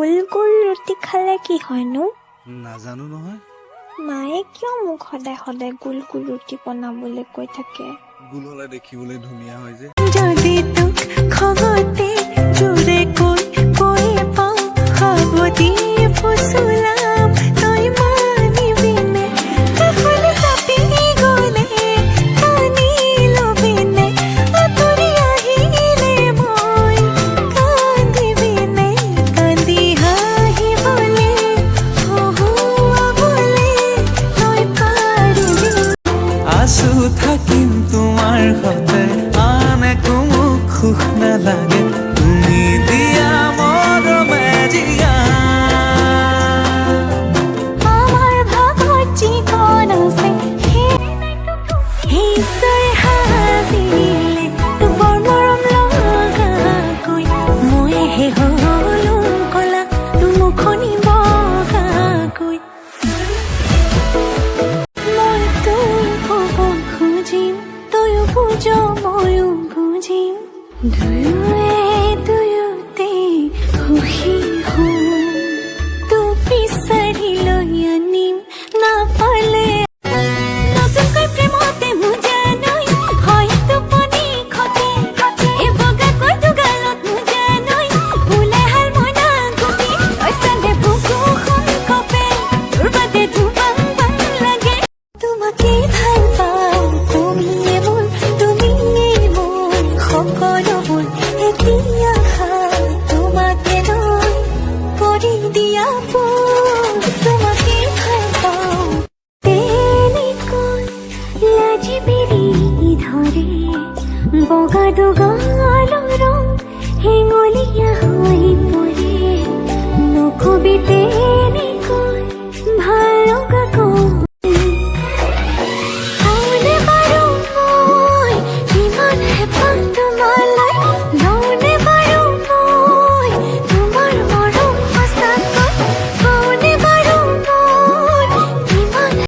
গোল গোল ৰুটি খালে কি হয়নো? নাজানো নহয়। মায়ে কিয় মোক সদায় সদায় গোল গোল ৰুটি বনাবলৈ কৈ থাকে? গোল হলে দেখিবলৈ ধুনীয়া হয় যে। যদি তোক খগতে জোৰে কৈ কৈ পাওঁ খাব দি ফুচুলাম তই মানিবিনে কাষলে চাপি গলে কানি লবিনে আঁতৰি আহিলে মই কান্দিবিনে কান্দি হাঁহিবলে হহুৱাবলে তই পাৰিবি আছো থাকিম তোমাৰ সতে আন একো মোক সুখ নালাগে তুমি দিয়া মৰমে জিয়া আমাৰ ভাগত জীৱন আছে ঈশ্বৰে সাজিলে বৰ মৰম লগাকৈ মইহে হলো কলা মুখনি বগাকৈ মই তোক হ'ব খুজিম তয়ো বুজ ময়ো বুজিম দুয়োতে সুখী হম তোক বিচাৰি লৈ আনিম নাপালে নতুনকৈ প্ৰেমতে মোজা নৈ হয় টোপনি খতে এই বগাকৈ দুগালত মোজা নৈ ওলাই হাল মইনা গুটি ঐচান্দে বুকু কপে তোৰ বাদে ধুবাং বাং লাগে তোমাকে ভাল পাওঁ তুমিয়ে মোৰ সকলোবোৰ এতিয়া তোমাকে লৈ কৰি দিয়া ফুল তোমাকে ভাল পাওঁ তেনেকৈ লাজিবিৰি ধৰে বগা দুগালৰ ৰং হেঙুলীয়া হৈ পৰে নকবিতে